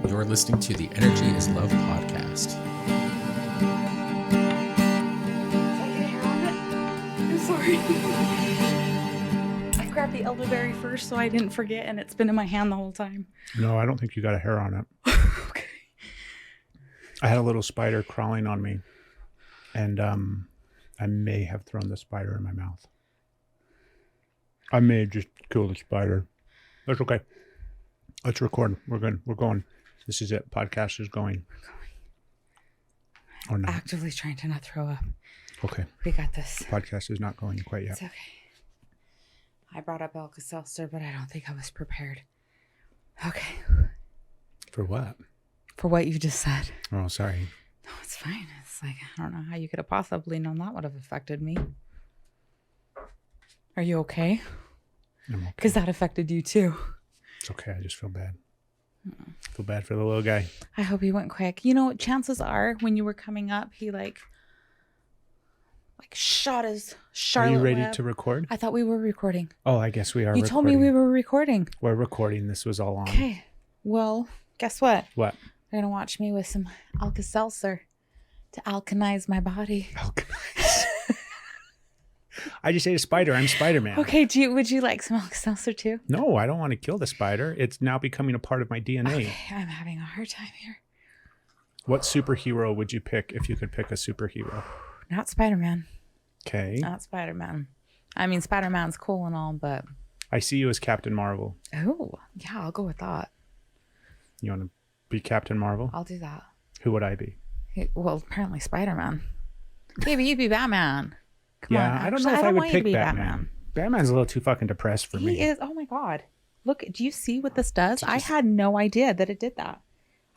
You're listening to the Energy is Love podcast. I'm sorry. I grabbed the elderberry first so I didn't forget, and it's been in my hand the whole time. No, I don't think you got a hair on it. Okay. I had a little spider crawling on me, and I may have thrown the spider in my mouth. I may have just killed the spider. That's okay. Let's record. We're good. We're going. This is it. Podcast is going. Or not. Actively trying to not throw up. Okay. We got this. Podcast is not going quite yet. It's okay. I brought up Alka-Seltzer, but I don't think I was prepared. Okay. For what? For what you just said. Oh, sorry. No, it's fine. It's like, I don't know how you could have possibly known that would have affected me. Are you okay? I'm okay. Because that affected you too. It's okay. I just feel bad. Feel bad for the little guy. I hope he went quick. You know, chances are when you were coming up, he like shot his Charlotte Are you ready web. to record? I thought we were recording. Oh, I guess we are. You told me we were recording. We're recording. This was all on. Okay. Well, guess what? What? You're going to watch me with some Alka-Seltzer to alkalize my body. Alkalize. I just ate a spider. I'm Spider-Man. Okay. Would you like some Alka-Seltzer too? No, I don't want to kill the spider. It's now becoming a part of my DNA. Okay. I'm having a hard time here. What superhero would you pick if you could pick a superhero? Not Spider-Man. Okay. Not Spider-Man. I mean, Spider-Man's cool and all, but... I see you as Captain Marvel. Oh, yeah, I'll go with that. You want to be Captain Marvel? I'll do that. Who would I be? Well, apparently Spider-Man. Maybe you'd be Batman. Come on. I don't know if I would pick Batman. Batman's a little too fucking depressed for me. He is. Oh my God. Look, do you see what this does? I had no idea that it did that.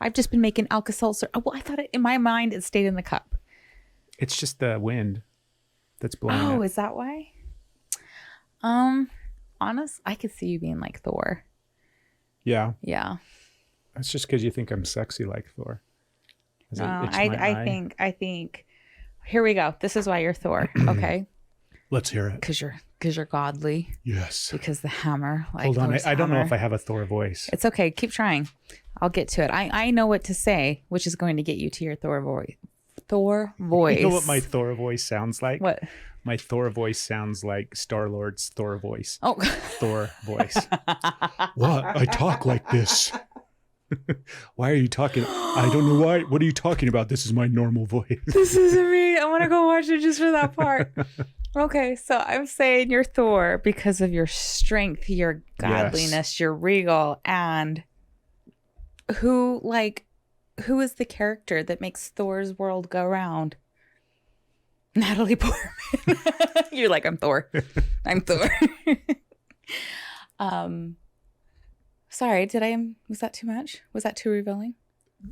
I've just been making Alka-Seltzer. Oh, well, I thought in my mind it stayed in the cup. It's just the wind that's blowing it. Oh, is that why? Honest, I could see you being like Thor. Yeah. Yeah. That's just because you think I'm sexy like Thor. No, I think. Here we go. This is why you're Thor. Okay. Let's hear it. Because you're godly. Yes. Because the hammer. Like hold on. Thor's I don't know hammer. if I have a Thor voice. It's okay. Keep trying. I'll get to it. I know what to say, which is going to get you to your Thor voice. Thor voice. You know what my Thor voice sounds like? What? My Thor voice sounds like Star-Lord's Thor voice. Oh. Thor voice. What? I talk like this. Why are you talking? I don't know why. What are you talking about? This is my normal voice. This isn't me. I want to go watch it just for that part. Okay, so I'm saying you're Thor because of your strength, your godliness, your regal, and who is the character that makes Thor's world go round? Natalie Portman. You're like, I'm Thor. I'm Thor. Sorry, was that too much? Was that too revealing?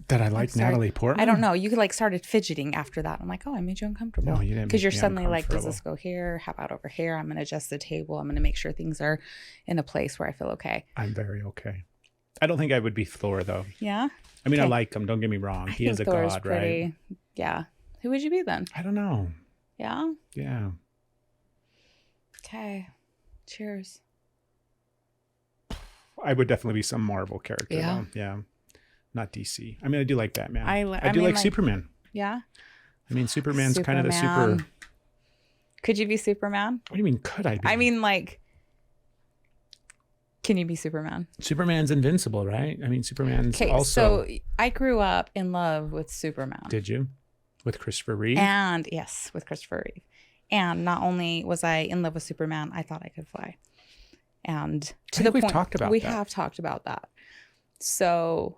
That I like Natalie Portman? I don't know. You started fidgeting after that. I'm like, oh, I made you uncomfortable. No, you didn't. Because you're suddenly like, does this go here? How about over here? I'm going to adjust the table. I'm going to make sure things are in a place where I feel okay. I'm very okay. I don't think I would be Thor, though. Yeah? I mean, okay. I like him. Don't get me wrong. He is a Thor's god, pretty, right? Yeah. Who would you be then? I don't know. Yeah? Yeah. Okay. Cheers. I would definitely be some Marvel character. Yeah. Though. Yeah. Not DC. I mean, I do like Batman. I do mean, like Superman. Yeah. I mean, Superman's kind of the super. Could you be Superman? What do you mean, could I be? I mean, can you be Superman? Superman's invincible, right? I mean, Superman's also. So I grew up in love with Superman. Did you? With Christopher Reeve? And yes, with Christopher Reeve. And not only was I in love with Superman, I thought I could fly. And to the point, we've talked about we that. have talked about that. So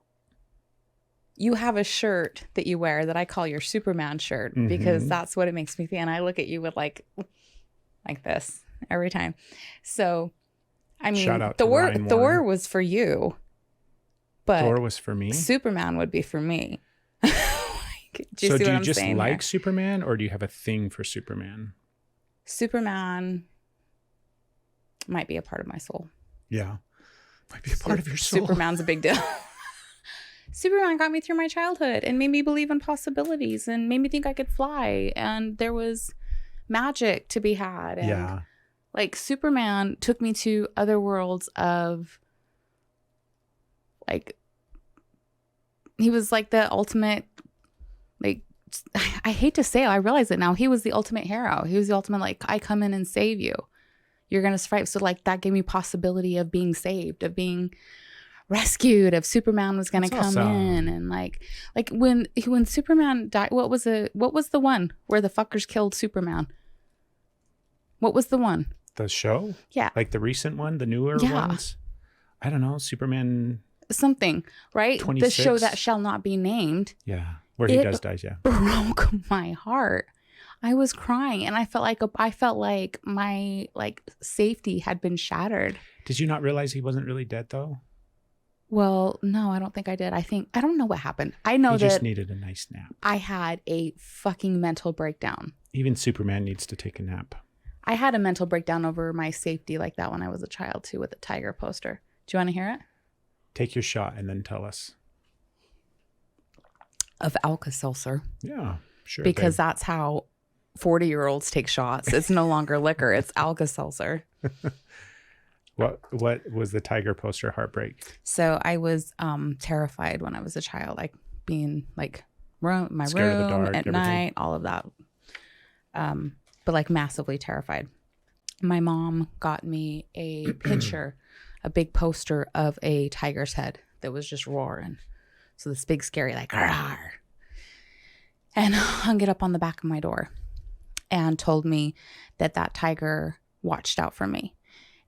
you have a shirt that you wear that I call your Superman shirt because that's what it makes me feel. And I look at you with like this every time. So, I mean, shout out to Ryan Thor Warner. was for you, but Thor was for me. Superman would be for me. Do you so see do what you I'm just saying like here? Superman, or do you have a thing for Superman? Superman might be a part of my soul. Yeah. Might be a part of your soul. Superman's a big deal. Superman got me through my childhood and made me believe in possibilities and made me think I could fly. And there was magic to be had. And Yeah. like Superman took me to other worlds of like He was like the ultimate, like, I hate to say it, I realize it now. He was the ultimate hero. He was the ultimate, like, I come in and save you. You're going to survive. So like that gave me possibility of being saved, of being rescued, of Superman was going to come in. And like when Superman died, what was the one where the fuckers killed Superman? What was the one? The show? Yeah. Like the recent one, the newer ones? I don't know. Superman. Something, right? 26? The show that shall not be named. Yeah. Where he does die, yeah. Broke my heart. I was crying and I felt like my like safety had been shattered. Did you not realize he wasn't really dead though? Well, no, I don't think I did. I don't know what happened. I know he that just needed a nice nap. I had a fucking mental breakdown. Even Superman needs to take a nap. I had a mental breakdown over my safety like that when I was a child too, with the tiger poster. Do you want to hear it? Take your shot and then tell us. Of Alka-Seltzer. Yeah, sure. Because that's how 40-year-olds take shots. It's no longer liquor. It's Alka-Seltzer. What was the tiger poster heartbreak? So I was terrified when I was a child, like being like my Scared of the room dark, at everything. night, all of that. But like massively terrified. My mom got me a picture, a big poster of a tiger's head that was just roaring. So this big scary like rawr, and hung it up on the back of my door and told me that tiger watched out for me.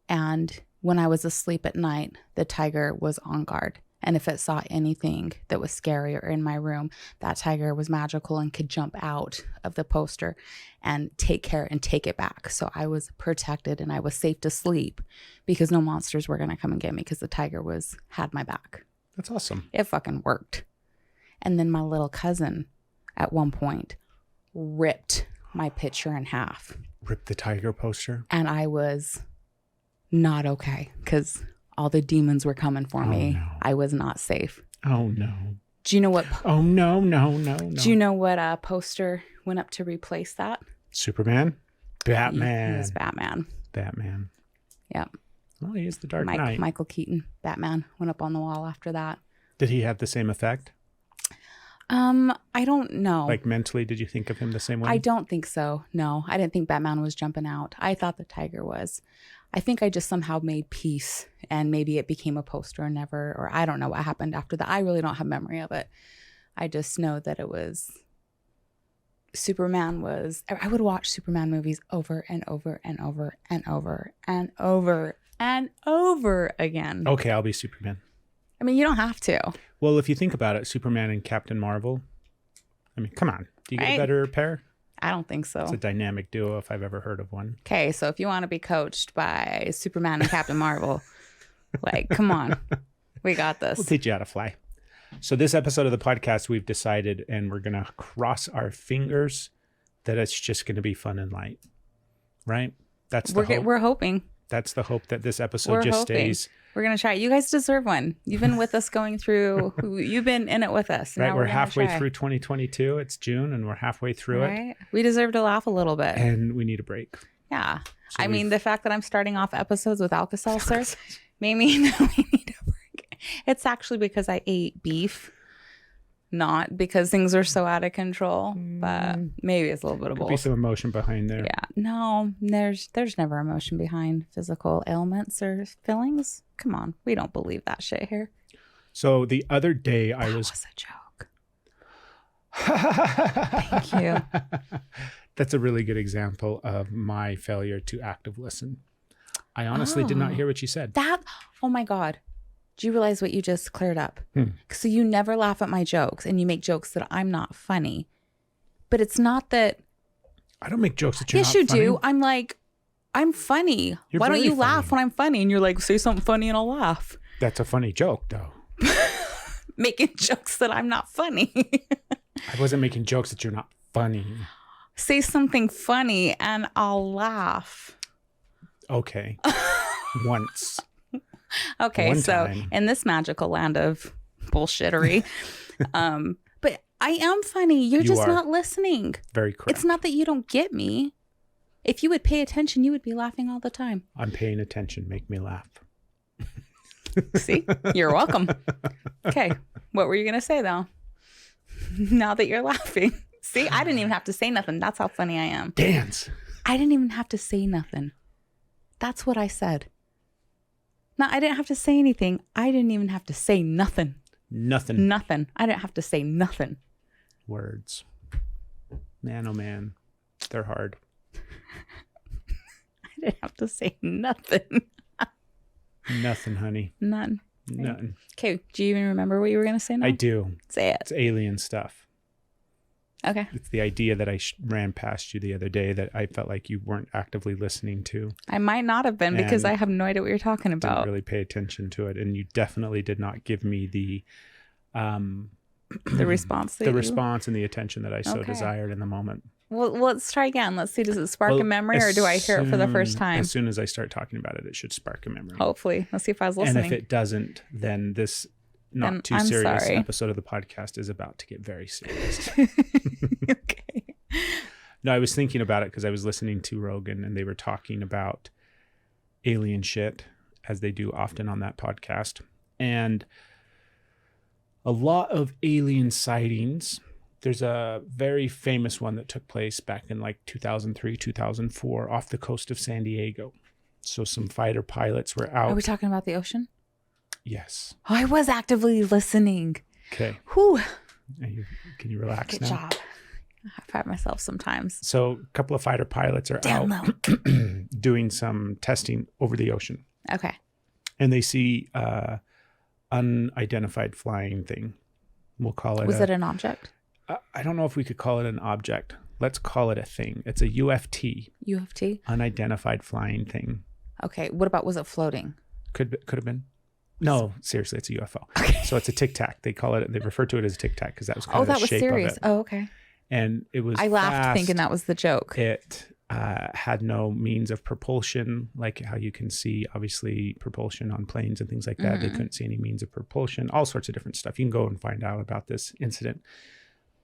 And when I was asleep at night, the tiger was on guard. And if it saw anything that was scary or in my room, that tiger was magical and could jump out of the poster and take care and take it back. So I was protected and I was safe to sleep because no monsters were going to come and get me because the tiger had my back. That's awesome. It fucking worked. And then my little cousin at one point ripped my picture in half. Ripped the tiger poster? And I was not okay because all the demons were coming for me. No. I was not safe. Oh, no. Do you know what? Oh, no. Do you know what poster went up to replace that? Superman? Batman. It was Batman. Batman. Yep. Well, he is the Dark Knight. Michael Keaton, Batman, went up on the wall after that. Did he have the same effect? I don't know. Like mentally, did you think of him the same way? I don't think so. No, I didn't think Batman was jumping out. I thought the tiger was. I think I just somehow made peace and maybe it became a poster and never, or I don't know what happened after that. I really don't have memory of it. I just know that it was, I would watch Superman movies over and over and over and over and over and over again. Okay, I'll be Superman. I mean, you don't have to. Well, if you think about it, Superman and Captain Marvel, I mean, come on. Do you get a better pair? I don't think so. It's a dynamic duo if I've ever heard of one. Okay, so if you want to be coached by Superman and Captain Marvel, like, come on. We got this. We'll teach you how to fly. So this episode of the podcast, we've decided, and we're going to cross our fingers, that it's just going to be fun and light. Right? That's the hope. We're hoping. That's the hope that this episode stays. We're going to try it. You guys deserve one. You've been with us going through, you've been in it with us. Right, now we're halfway through 2022. It's June and we're halfway through it. We deserve to laugh a little bit. And we need a break. Yeah. So I mean, the fact that I'm starting off episodes with Alka-Seltzer made me know we need a break. It's actually because I ate beef, not because things are so out of control, but maybe it's a little bit of both. Could be some emotion behind there. Yeah. No, there's never emotion behind physical ailments or feelings. Come on. We don't believe that shit here. So the other day That was a joke. Thank you. That's a really good example of my failure to active listen. I honestly did not hear what you said. Oh my God. Do you realize what you just cleared up? So you never laugh at my jokes and you make jokes that I'm not funny. But it's not that. I don't make jokes that you're not funny. Yes, you do. I'm like, I'm funny. You're Why don't very you laugh funny. when I'm funny? And you're like, say something funny and I'll laugh. That's a funny joke, though. Making jokes that I'm not funny. I wasn't making jokes that you're not funny. Say something funny and I'll laugh. Okay. Once. Okay, One so time. in this magical land of bullshittery, but I am funny. You're You just are. not listening. Very correct. It's not that you don't get me. If you would pay attention, you would be laughing all the time. I'm paying attention. Make me laugh. See, you're welcome. Okay. What were you going to say though? Now that you're laughing. See, I didn't even have to say nothing. That's how funny I am. Dance. I didn't even have to say nothing. That's what I said. No, I didn't have to say anything. I didn't even have to say nothing. Nothing. Nothing. I didn't have to say nothing. Words. Man, oh man. They're hard. I didn't have to say nothing. Nothing, honey. None. Nothing. Okay. Do you even remember what you were going to say now? I do. Say it. It's alien stuff. Okay. It's the idea that I ran past you the other day that I felt like you weren't actively listening to. I might not have been because I have no idea what you're talking about. Didn't really pay attention to it. And you definitely did not give me the response. Response and the attention that I so desired in the moment. Well, let's try again. Let's see. Does it spark a memory or do I hear it for the first time? As soon as I start talking about it, it should spark a memory. Hopefully. Let's see if I was listening. And if it doesn't, then this not too serious episode of the podcast is about to get very serious. Okay. No, I was thinking about it because I was listening to Rogan and they were talking about alien shit, as they do often on that podcast. And a lot of alien sightings. There's a very famous one that took place back in like 2003, 2004 off the coast of San Diego. So some fighter pilots were out. Are we talking about the ocean? Yes. Oh, I was actively listening. Okay. Whew. Can you relax now? Good job. I high-five myself sometimes. So a couple of fighter pilots are out doing some testing over the ocean. Okay. And they see unidentified flying thing. We'll call it. Was it an object? I don't know if we could call it an object. Let's call it a thing. It's a UFT. UFT? Unidentified flying thing. Okay. What about, was it floating? Could have been. No, seriously, it's a UFO. Okay. So it's a Tic Tac. They refer to it as a Tic Tac because that was kind of the shape of it. Oh, okay. And it was I laughed thinking that was the joke. It had no means of propulsion, like how you can see, obviously, propulsion on planes and things like that. They couldn't see any means of propulsion, all sorts of different stuff. You can go and find out about this incident.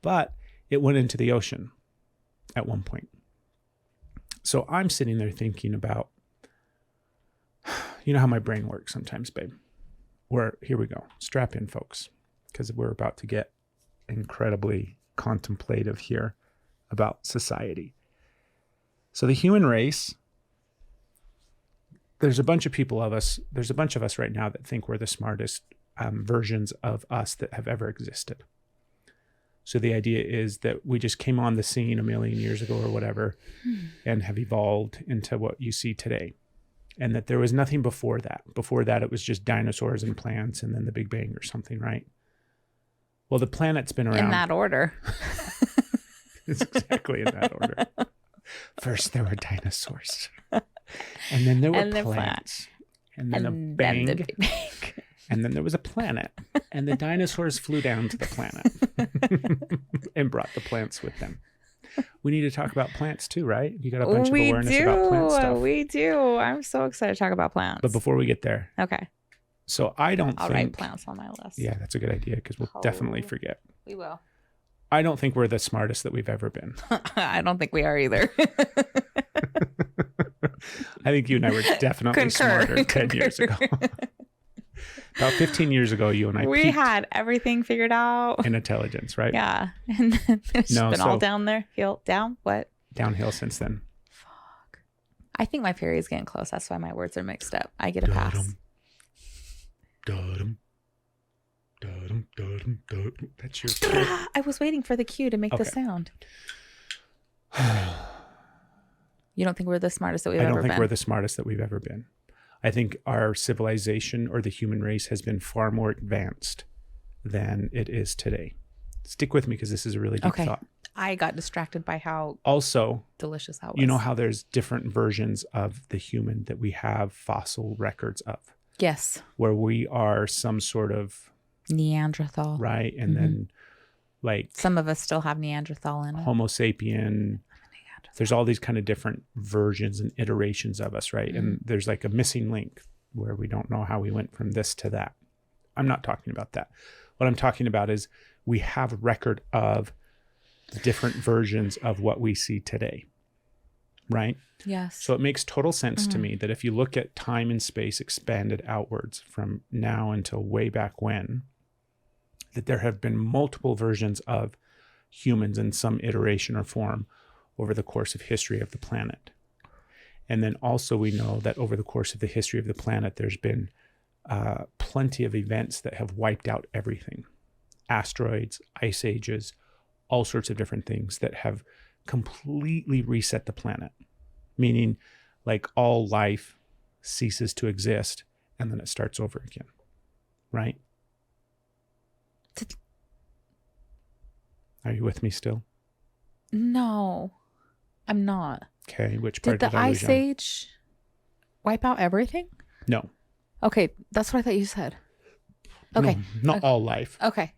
But it went into the ocean at one point. So I'm sitting there thinking about, you know how my brain works sometimes, babe. Here we go. Strap in, folks, because we're about to get incredibly contemplative here about society. So the human race, there's a bunch of us right now that think we're the smartest versions of us that have ever existed. So the idea is that we just came on the scene a million years ago or whatever and have evolved into what you see today. And that there was nothing before that. Before that, it was just dinosaurs and plants and then the Big Bang or something, right? Well, the planet's been around. In that order. It's exactly in that order. First, there were dinosaurs. And then there were plants. And then a bang. Then the Big Bang. And then there was a planet. And the dinosaurs flew down to the planet and brought the plants with them. We need to talk about plants too, right? You got a bunch of awareness about plant stuff. We do. I'm so excited to talk about plants. But before we get there. Okay. So I'll write plants on my list. Yeah, that's a good idea because we'll definitely forget. We will. I don't think we're the smartest that we've ever been. I don't think we are either. I think you and I were definitely smarter 10 years ago. About 15 years ago, you and I we had everything figured out. In intelligence, right? Yeah. And then it's been all down there. Down? What? Downhill since then. Fuck. I think my period's getting close. That's why my words are mixed up. I get a pass. That's your... I was waiting for the cue to make the sound. You don't think we're the smartest that we've ever been? I don't think we're the smartest that we've ever been. I think our civilization or the human race has been far more advanced than it is today. Stick with me because this is a really deep thought. I got distracted by how delicious that was. You know how there's different versions of the human that we have fossil records of? Yes. Where we are some sort of Neanderthal. Right. And then like some of us still have Neanderthal in it. Homo sapien. There's all these kind of different versions and iterations of us, right? And there's like a missing link where we don't know how we went from this to that. I'm not talking about that. What I'm talking about is we have a record of different versions of what we see today, right? Yes. So it makes total sense to me that if you look at time and space expanded outwards from now until way back when, that there have been multiple versions of humans in some iteration or form over the course of history of the planet. And then also we know that over the course of the history of the planet, there's been plenty of events that have wiped out everything. Asteroids, ice ages, all sorts of different things that have completely reset the planet. Meaning like all life ceases to exist and then it starts over again. Right? Are you with me still? No, I'm not. Okay, which part Did the did I lose Ice you on? Age wipe out everything? No. Okay, that's what I thought you said. Okay. No, not all life. Okay.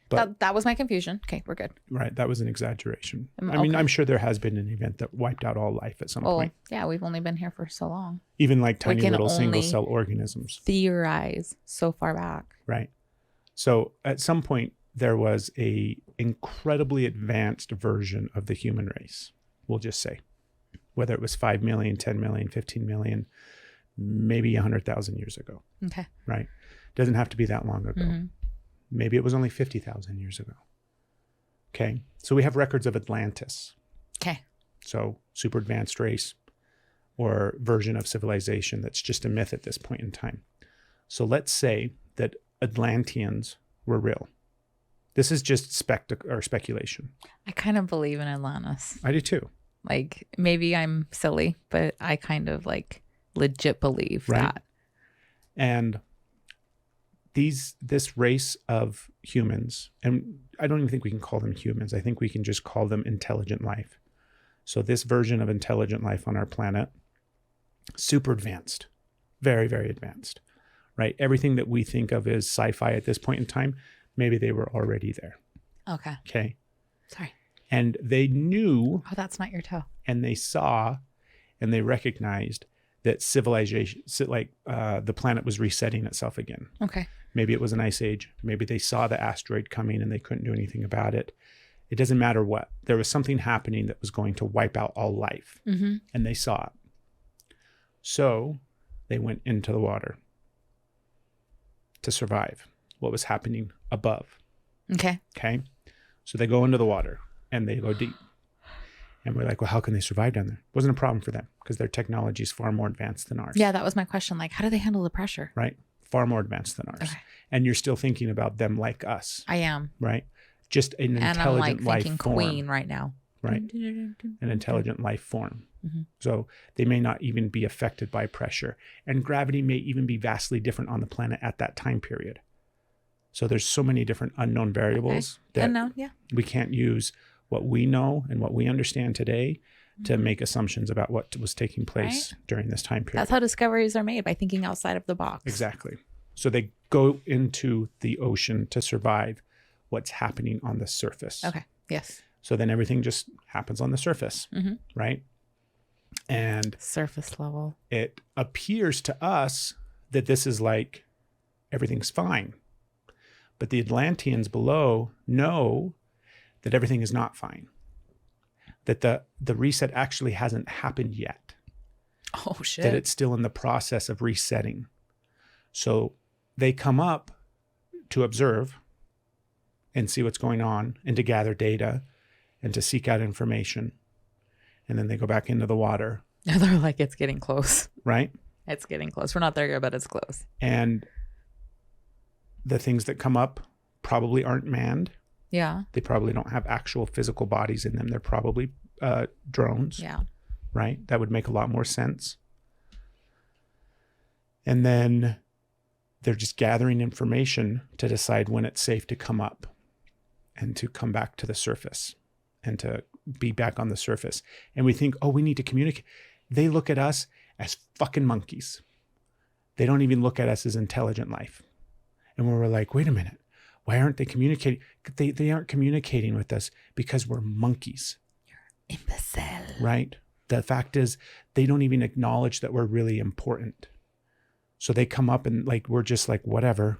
But- That was my confusion. Okay, we're good. Right, that was an exaggeration. I Okay. mean, I'm sure there has been an event that wiped out all life at some point. Yeah, we've only been here for so long. Even like tiny can little only- single cell organisms. Theorize so far back. Right. So at some point, there was a incredibly advanced version of the human race, we'll just say. Whether it was 5 million, 10 million, 15 million, maybe 100,000 years ago. Okay. Right? Doesn't have to be that long ago. Mhm. Maybe it was only 50,000 years ago. Okay. So we have records of Atlantis. Okay. So super advanced race or version of civilization that's just a myth at this point in time. So let's say that Atlanteans were real. This is just speculation. I kind of believe in Atlantis. I do too. Like, maybe I'm silly, but I kind of like legit believe Right. that. And this race of humans, and I don't even think we can call them humans. I think we can just call them intelligent life. So this version of intelligent life on our planet, super advanced, very, very advanced, right? Everything that we think of as sci-fi at this point in time, maybe they were already there. Okay. Okay. Sorry. And they knew Oh, that's not your toe. and they saw and they recognized that civilization, the planet was resetting itself again. Okay. Maybe it was an ice age. Maybe they saw the asteroid coming and they couldn't do anything about it. It doesn't matter what. There was something happening that was going to wipe out all life. Mm-hmm. And they saw it. So they went into the water to survive what was happening above. Okay. Okay. So they go into the water and they go deep. And we're like, well, how can they survive down there? It wasn't a problem for them because their technology is far more advanced than ours. Yeah, that was my question. Like, how do they handle the pressure? Right. Far more advanced than ours. Okay. And you're still thinking about them like us. I am. Right. Just an And I'm intelligent like life thinking form. queen right now. Right. An intelligent life form. Mhm. So they may not even be affected by pressure. And gravity may even be vastly different on the planet at that time period. So there's so many different unknown variables that Unknown, yeah. we can't use what we know and what we understand today to Mm-hmm. make assumptions about what was taking place during this time period. That's how discoveries are made, by thinking outside of the box. Exactly. So they go into the ocean to survive what's happening on the surface. Okay. Yes. So then everything just happens on the surface, Mhm. right? And Surface level. it appears to us that this is like everything's fine. But the Atlanteans below know that everything is not fine. That the reset actually hasn't happened yet. Oh, shit. That it's still in the process of resetting. So they come up to observe and see what's going on and to gather data and to seek out information. And then they go back into the water, They're like, it's getting close. right? It's getting close. We're not there yet, but it's close. And the things that come up probably aren't manned. Yeah. They probably don't have actual physical bodies in them. They're probably drones, Yeah. right? That would make a lot more sense. And then they're just gathering information to decide when it's safe to come up and to come back to the surface and to be back on the surface. And we think, oh, we need to communicate. They look at us as fucking monkeys. They don't even look at us as intelligent life. And we're like, wait a minute. Why aren't they communicating? They aren't communicating with us because we're monkeys. Imbecile. Right? The fact is, they don't even acknowledge that we're really important. So they come up and like, we're just like, whatever.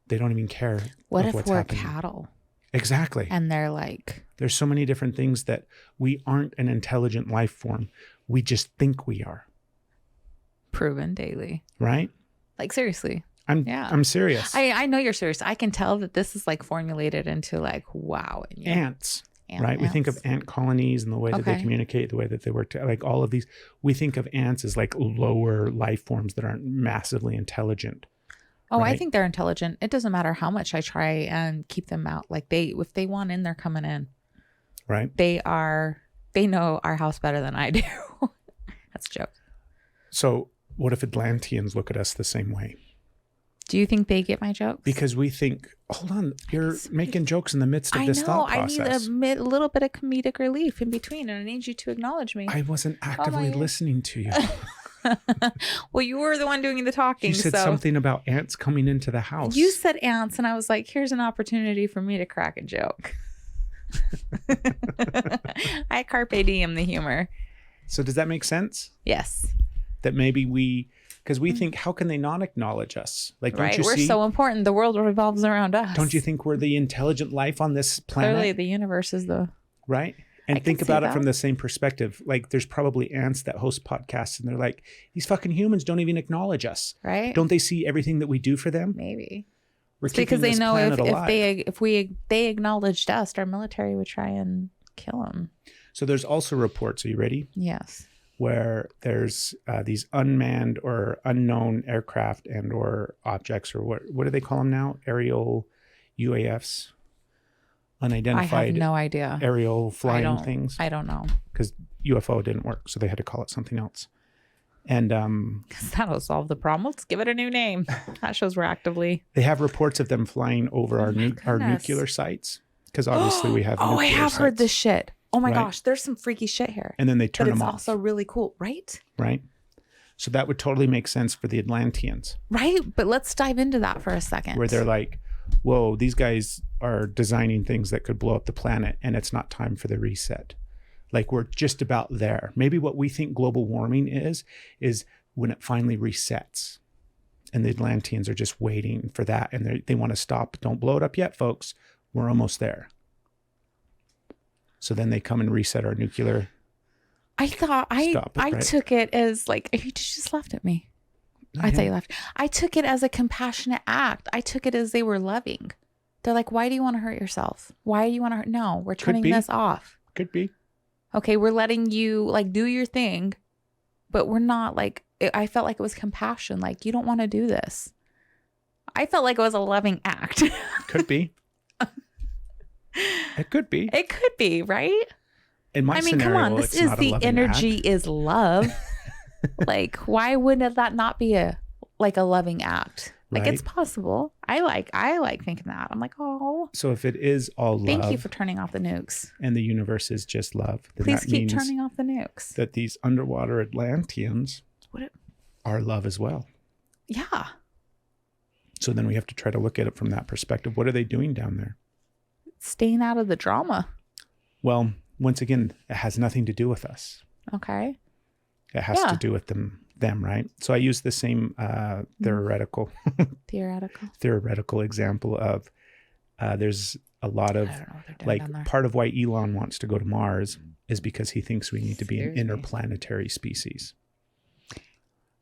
They don't even care. What of if what's we're happening. cattle? Exactly. And they're like, There's so many different things that we aren't an intelligent life form. We just think we are. Proven daily. Right? Like, seriously. I'm serious. I know you're serious. I can tell that this is like formulated into like, wow. Ants. Right? We think of ant colonies and the way that they communicate, the way that they work, like all of these. We think of ants as like lower life forms that aren't massively intelligent. Oh, right? I think they're intelligent. It doesn't matter how much I try and keep them out. Like if they want in, they're coming in. Right. They know our house better than I do. That's a joke. So what if Atlanteans look at us the same way? Do you think they get my jokes? Because we think, hold on, you're making jokes in the midst of this thought process. I need a little bit of comedic relief in between, and I need you to acknowledge me. I wasn't actively listening to you. Well, you were the one doing the talking. You said something about ants coming into the house. You said ants, and I was like, here's an opportunity for me to crack a joke. I carpe diem the humor. So does that make sense? Yes. That maybe because we think, how can they not acknowledge us? Like, don't you we're see? So important. The world revolves around us. Don't you think we're the intelligent life on this planet? Clearly, the universe is the... Right? And think about it from the same perspective. Like, there's probably ants that host podcasts, and they're like, these fucking humans don't even acknowledge us. Right? Don't they see everything that we do for them? Maybe. We're because they know if they acknowledged us, our military would try and kill them. So there's also reports. Are you ready? Yes. Where there's these unmanned or unknown aircraft and or objects, or what do they call them now? Aerial UAFs, unidentified. I have no idea. Aerial flying things. I don't know. Because UFO didn't work, so they had to call it something else. And because that'll solve the problem. Let's give it a new name. That shows we're actively. They have reports of them flying over our nuclear sites, because obviously we have. I have heard this shit. Oh my gosh, there's some freaky shit here. And then they turn them off. It's also really cool, right? Right. So that would totally make sense for the Atlanteans. Right. But let's dive into that for a second. Where they're like, whoa, these guys are designing things that could blow up the planet, and it's not time for the reset. Like, we're just about there. Maybe what we think global warming is when it finally resets. And the Atlanteans are just waiting for that. And they want to stop. Don't blow it up yet, folks. We're almost there. So then they come and reset our nuclear. I took it as like, you just laughed at me. I thought you laughed. I took it as a compassionate act. I took it as they were loving. They're like, why do you want to hurt yourself? Why do you want to hurt? No, we're turning this off. Could be. Okay, we're letting you like do your thing, but we're not like, I felt like it was compassion. Like, you don't want to do this. I felt like it was a loving act. Could be. It could be. It could be, right? In my scenario, come on. This is the energy act. Is love. Like, why wouldn't that not be a loving act? Like, right. It's possible. I like thinking that. I'm like, oh. So if it is all love. Thank you for turning off the nukes. And the universe is just love. Please keep turning off the nukes. That these underwater Atlanteans are love as well. Yeah. So then we have to try to look at it from that perspective. What are they doing down there? Staying out of the drama. Well, once again, it has nothing to do with us. Okay. It has to do with them, right? So I use the same theoretical example of there's a lot of like part of why Elon wants to go to Mars is because he thinks we need to be an interplanetary species,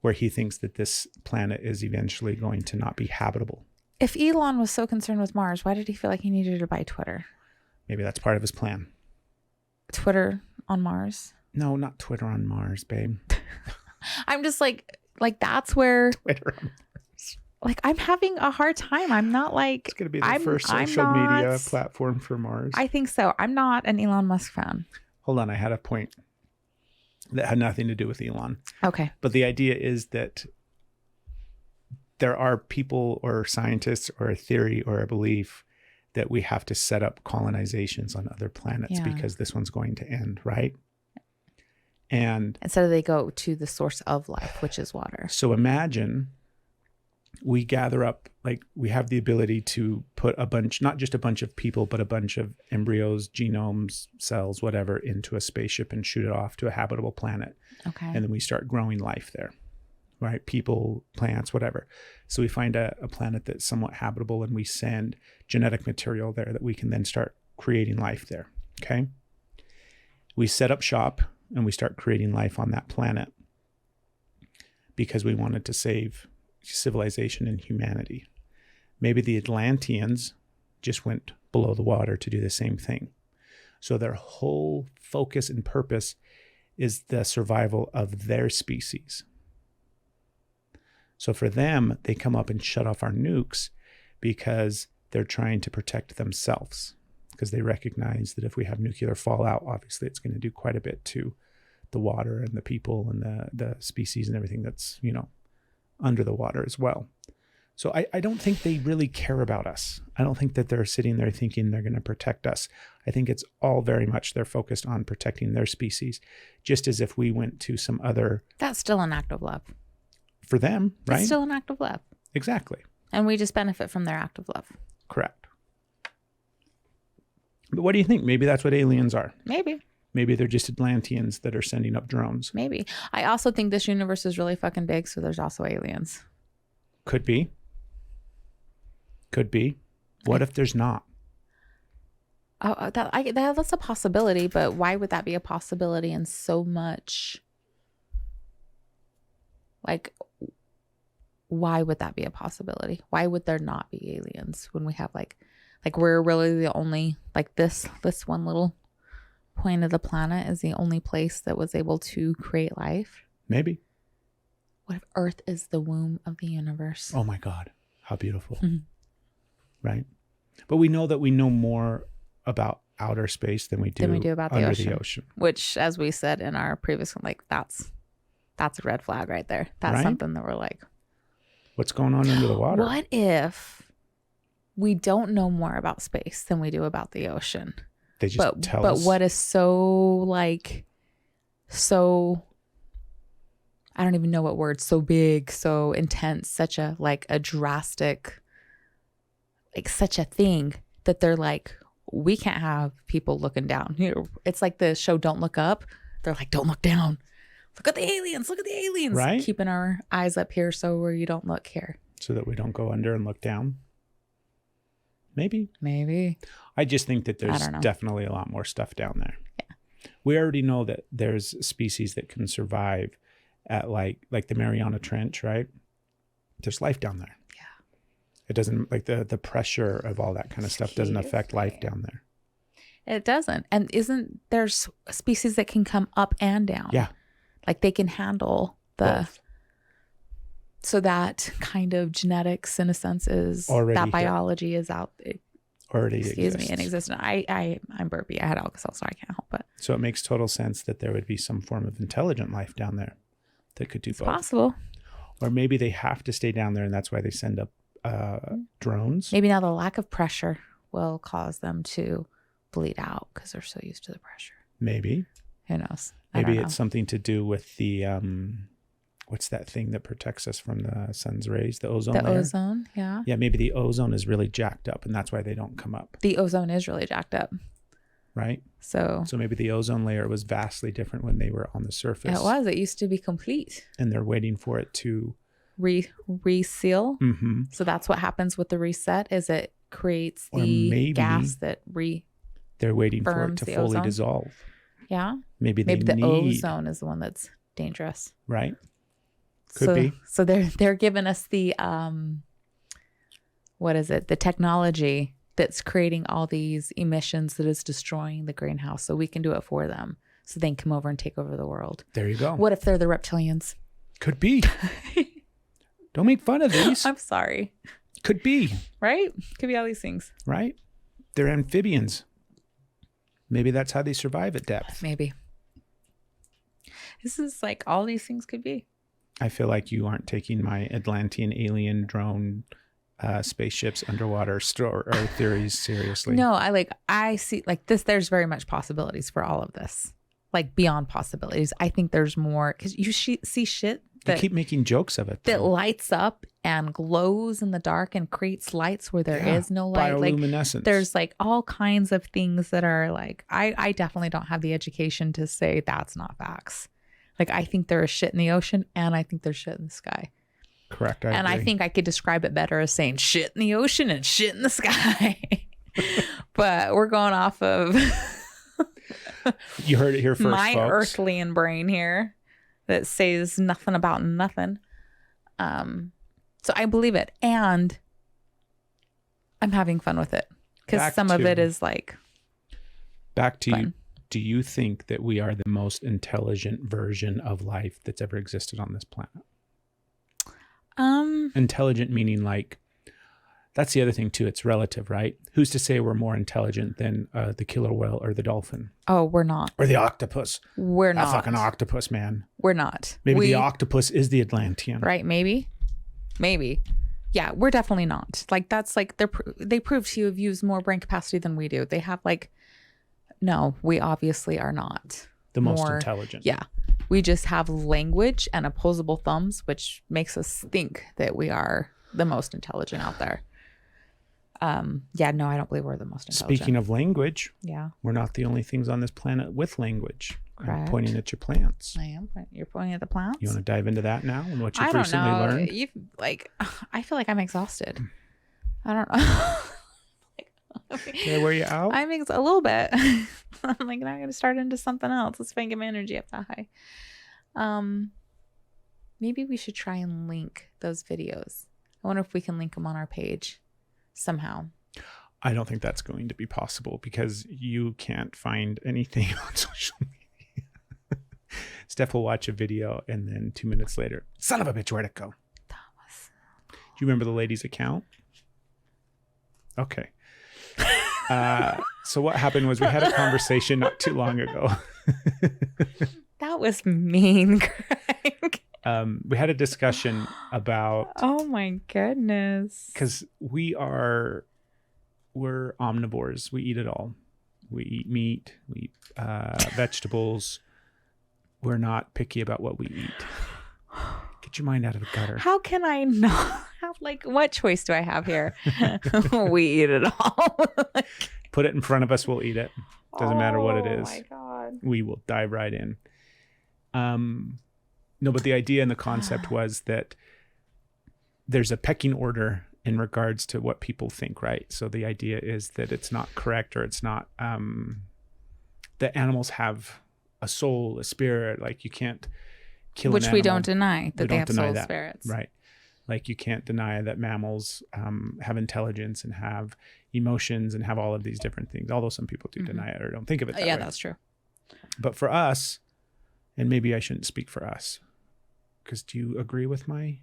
where he thinks that this planet is eventually going to not be habitable. If Elon was so concerned with Mars, why did he feel like he needed to buy Twitter? Maybe that's part of his plan. Twitter on Mars? No, not Twitter on Mars, babe. I'm just like that's where Twitter on Mars. Like, I'm having a hard time. I'm not like it's going to be the first social media platform for Mars. I think so. I'm not an Elon Musk fan. Hold on, I had a point that had nothing to do with Elon. Okay. But the idea is that there are people or scientists or a theory or a belief that we have to set up colonizations on other planets because this one's going to end, right? And instead of they go to the source of life, which is water. So imagine we gather up, like we have the ability to put a bunch, not just a bunch of people, but a bunch of embryos, genomes, cells, whatever, into a spaceship and shoot it off to a habitable planet. Okay. And then we start growing life there, right? People, plants, whatever. So we find a planet that's somewhat habitable and we send genetic material there that we can then start creating life there. Okay. We set up shop and we start creating life on that planet because we wanted to save civilization and humanity. Maybe the Atlanteans just went below the water to do the same thing. So their whole focus and purpose is the survival of their species. So for them, they come up and shut off our nukes because they're trying to protect themselves, because they recognize that if we have nuclear fallout, obviously it's going to do quite a bit to the water and the people and the species and everything that's, under the water as well. So I don't think they really care about us. I don't think that they're sitting there thinking they're going to protect us. I think it's all very much they're focused on protecting their species, just as if we went to some other... That's still an act of love. For them, right? It's still an act of love. Exactly. And we just benefit from their act of love. Correct. But what do you think? Maybe that's what aliens are. Maybe. Maybe they're just Atlanteans that are sending up drones. Maybe. I also think this universe is really fucking big, so there's also aliens. Could be. Could be. What if there's not? Oh, that's a possibility, but why would that be a possibility in so much? Like, why would that be a possibility? Why would there not be aliens when we have like we're really the only, like this one little point of the planet is the only place that was able to create life? Maybe. What if Earth is the womb of the universe? Oh my God. How beautiful. Mm-hmm. Right? But we know that we know more about outer space than we do about the ocean. Which, as we said in our previous one, that's a red flag right there. That's right? Something that we're like, what's going on under the water? What if we don't know more about space than we do about the ocean? They just tell us. But what is so I don't even know what word, so big, so intense, such a drastic, such a thing that they're like, we can't have people looking down. It's like the show Don't Look Up. They're like, don't look down. Look at the aliens. Look at the aliens. Right. Keeping our eyes up here so where you don't look here. So that we don't go under and look down. Maybe. I just think that there's definitely a lot more stuff down there. Yeah. We already know that there's species that can survive at like the Mariana Trench, right? There's life down there. Yeah. It doesn't, like the pressure of all that kind of stuff doesn't affect life down there. It doesn't. And isn't there species that can come up and down? Yeah. Like they can handle both. So that kind of genetics, in a sense, is already that biology is out. Already excuse exists. me, in existence. I'm burpy. I had Alka-Seltzer, so I can't help it. So it makes total sense that there would be some form of intelligent life down there that could do both. Possible. Or maybe they have to stay down there, and that's why they send up drones. Maybe now the lack of pressure will cause them to bleed out because they're so used to the pressure. Maybe. Who knows? Maybe it's something to do with the what's that thing that protects us from the sun's rays? The ozone layer? The ozone, yeah. Yeah, maybe the ozone is really jacked up, and that's why they don't come up. The ozone is really jacked up. Right? So maybe the ozone layer was vastly different when they were on the surface. It was. It used to be complete. And they're waiting for it to... reseal. Mm-hmm. So that's what happens with the reset, is it creates the gas that they're waiting for it to fully ozone. Dissolve. Yeah. Maybe the ozone is the one that's dangerous. Right. Could be. So they're giving us the what is it? The technology that's creating all these emissions that is destroying the greenhouse, so we can do it for them. So they can come over and take over the world. There you go. What if they're the reptilians? Could be. Don't make fun of these. I'm sorry. Could be. Right? Could be all these things. Right? They're amphibians. Maybe that's how they survive at depth. Maybe. This is like all these things could be. I feel like you aren't taking my Atlantean alien drone spaceships underwater theories seriously. No, I see like this. There's very much possibilities for all of this, like beyond possibilities. I think there's more because you see shit that you keep making jokes of it. That lights up and glows in the dark and creates lights where there is no light. Bioluminescence. Like there's like all kinds of things that are like I definitely don't have the education to say that's not facts. Like I think there is shit in the ocean and I think there's shit in the sky. Correct. I think I could describe it better as saying shit in the ocean and shit in the sky. But we're going off of You heard it here first, my folks. earthly brain here that says nothing about nothing. So I believe it, and I'm having fun with it because some of it is like back to fun. you. Do you think that we are the most intelligent version of life that's ever existed on this planet? Intelligent meaning like, that's the other thing too. It's relative, right? Who's to say we're more intelligent than the killer whale or the dolphin? Oh, we're not. Or the octopus. We're That not. fucking octopus, man. We're not. Maybe the octopus is the Atlantean. Right? Maybe. Yeah, we're definitely not. Like that's like they prove to have used more brain capacity than we do. They have like, no, we obviously are not The most intelligent. Yeah. We just have language and opposable thumbs, which makes us think that we are the most intelligent out there. Yeah, no, I don't believe we're the most intelligent. Speaking of language, yeah, we're not the only things on this planet with language. I'm Correct. pointing at your plants. I am. You're pointing at the plants. You want to dive into that now and what you've I don't recently know. learned? You like, I feel like I'm exhausted. I don't know. Did I wear you out? I'm a little bit. I'm like, now I'm going to start into something else. Let's find get my energy up that high. Maybe we should try and link those videos. I wonder if we can link them on our page somehow. I don't think that's going to be possible because you can't find anything on social media. Steph will watch a video and then 2 minutes later, son of a bitch, where'd it go? Do you remember the lady's account? Okay. So what happened was we had a conversation not too long ago. That was mean, Craig. We had a discussion about... Oh my goodness. Because we're omnivores. We eat it all. We eat meat. We eat vegetables. We're not picky about what we eat. Get your mind out of the gutter. How can I not have, like, what choice do I have here? We eat it all. Put it in front of us, we'll eat it. Doesn't matter what it is. Oh my God. We will dive right in. No, but the idea and the concept was that there's a pecking order in regards to what people think, right? So the idea is that it's not correct, or it's not, that animals have a soul, a spirit, like you can't kill an Which animal. we don't deny that We they don't have deny soul that. spirits. Right. Like you can't deny that mammals have intelligence and have emotions and have all of these different things, although some people do deny it or don't think of it that Yeah, way. that's true. But for us, and maybe I shouldn't speak for us, because do you agree with my...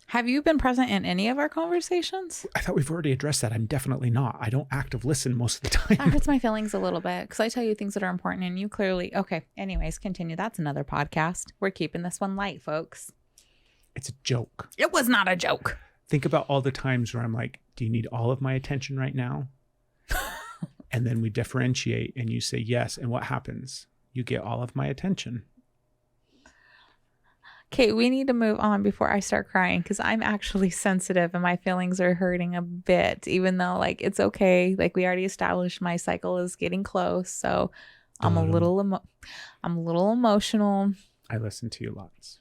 Have you been present in any of our conversations? I thought we've already addressed that. I'm definitely not. I don't active listen most of the time. That hurts my feelings a little bit because I tell you things that are important and you clearly... Okay, anyways, continue. That's another podcast. We're keeping this one light, folks. It's a joke. It was not a joke. Think about all the times where I'm like, do you need all of my attention right now? And then we differentiate and you say yes. And what happens? You get all of my attention. Okay, we need to move on before I start crying because I'm actually sensitive and my feelings are hurting a bit, even though like it's okay. Like we already established my cycle is getting close. So I'm a little emotional. I listen to you lots.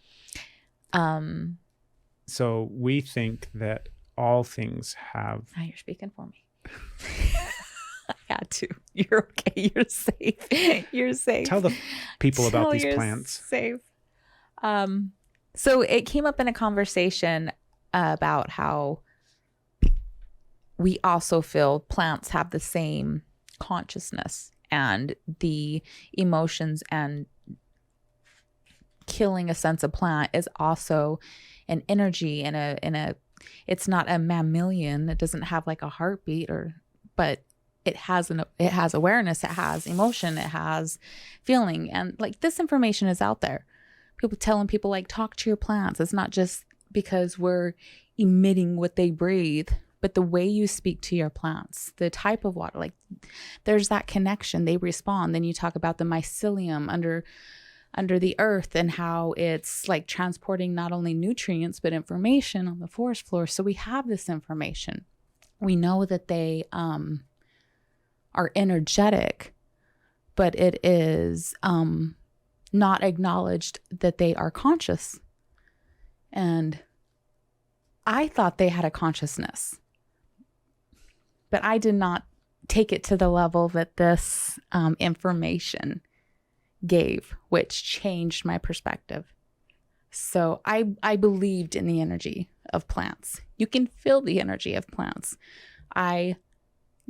So we think that all things have... Now you're speaking for me. I had to. You're okay. You're safe. You're safe. Tell the people about these you're plants. Safe. So it came up in a conversation about how we also feel plants have the same consciousness and the emotions, and killing a sense of plant is also an energy in a it's not a mammalian. It doesn't have like a heartbeat but it has awareness, it has emotion, it has feeling, and like this information is out there. People telling people like talk to your plants. It's not just because we're emitting what they breathe, but the way you speak to your plants, the type of water, like there's that connection. They respond. Then you talk about the mycelium under the earth and how it's like transporting not only nutrients, but information on the forest floor. So we have this information. We know that they are energetic, but it is not acknowledged that they are conscious. And I thought they had a consciousness, but I did not take it to the level that this information gave, which changed my perspective. So I believed in the energy of plants. You can feel the energy of plants.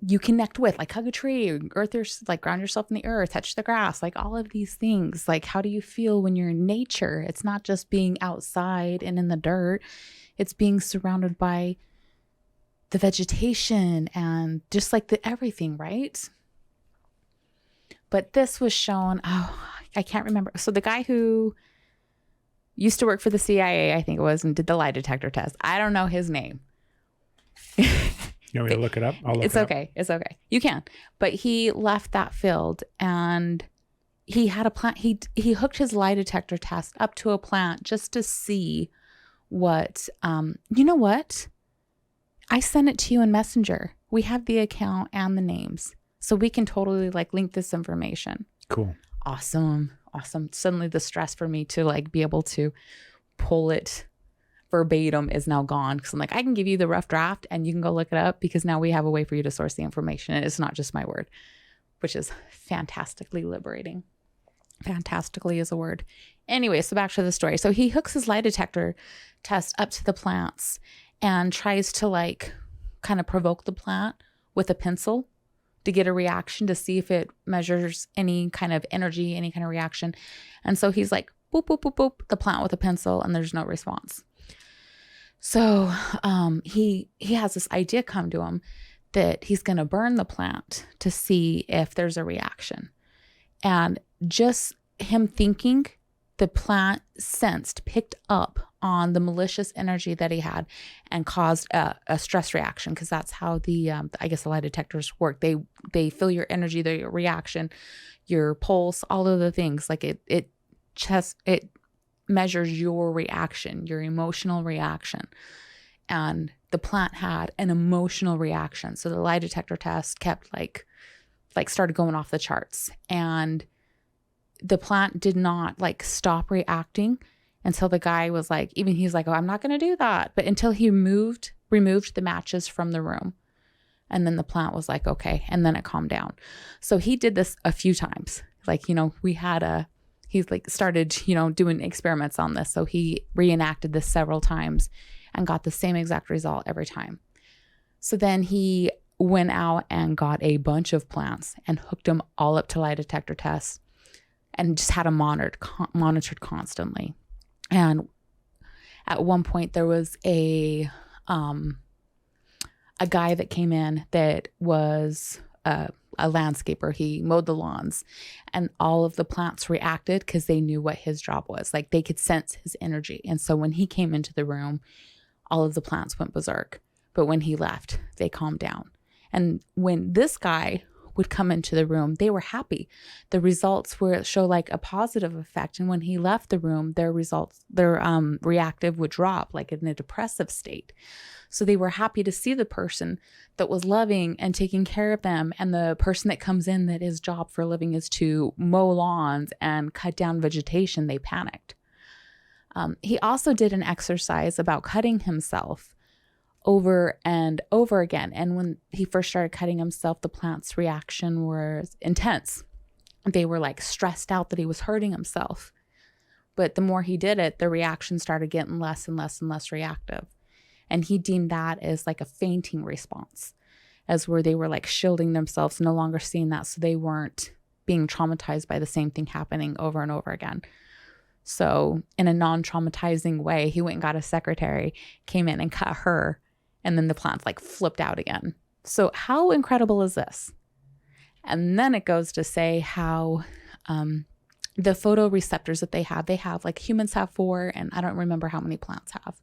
You connect with, like, hug a tree, like ground yourself in the earth, touch the grass, like all of these things. Like, how do you feel when you're in nature? It's not just being outside and in the dirt. It's being surrounded by the vegetation and just like everything, right? But this was shown, I can't remember. So the guy who used to work for the CIA, I think it was, and did the lie detector test. I don't know his name. You want me to look it up? I'll look it up. It's okay. You can. But he left that field, and he had a plant. He hooked his lie detector test up to a plant just to see what, you know what? I sent it to you in Messenger. We have the account and the names, so we can totally like link this information. Cool. Awesome. Suddenly the stress for me to like be able to pull it verbatim is now gone, because I'm like, I can give you the rough draft and you can go look it up, because now we have a way for you to source the information. And it's not just my word, which is fantastically liberating. Fantastically is a word. Anyway, so back to the story. So he hooks his lie detector test up to the plants and tries to like kind of provoke the plant with a pencil to get a reaction, to see if it measures any kind of energy, any kind of reaction. And so he's like, boop, boop, boop, boop, the plant with a pencil, and there's no response. So he has this idea come to him that he's going to burn the plant to see if there's a reaction. And just him thinking, the plant picked up on the malicious energy that he had and caused a stress reaction, because that's how I guess the lie detectors work. They feel your energy, your reaction, your pulse, all of the things. Like it measures your reaction, your emotional reaction. And the plant had an emotional reaction. So the lie detector test kept like started going off the charts. And the plant did not like stop reacting until the guy was like, he's like, oh, I'm not going to do that. But until he removed the matches from the room. And then the plant was like, okay. And then it calmed down. So he did this a few times. Like, he's like started, doing experiments on this. So he reenacted this several times and got the same exact result every time. So then he went out and got a bunch of plants and hooked them all up to lie detector tests and just had them monitored constantly. And at one point there was a guy that came in that was a landscaper. He mowed the lawns, and all of the plants reacted because they knew what his job was. Like, they could sense his energy. And so when he came into the room, all of the plants went berserk. But when he left, they calmed down. And when this guy would come into the room, they were happy. The results show like a positive effect. And when he left the room, their reactive would drop, like in a depressive state. So they were happy to see the person that was loving and taking care of them. And the person that comes in that his job for a living is to mow lawns and cut down vegetation, they panicked. He also did an exercise about cutting himself over and over again. And when he first started cutting himself, the plant's reaction was intense. They were like stressed out that he was hurting himself. But the more he did it, the reaction started getting less and less and less reactive. And he deemed that as like a fainting response, as where they were like shielding themselves, no longer seeing that, so they weren't being traumatized by the same thing happening over and over again. So in a non-traumatizing way, he went and got a secretary, came in and cut her, and then the plants like flipped out again. So how incredible is this? And then it goes to say how the photoreceptors that they have like humans have 4, and I don't remember how many plants have.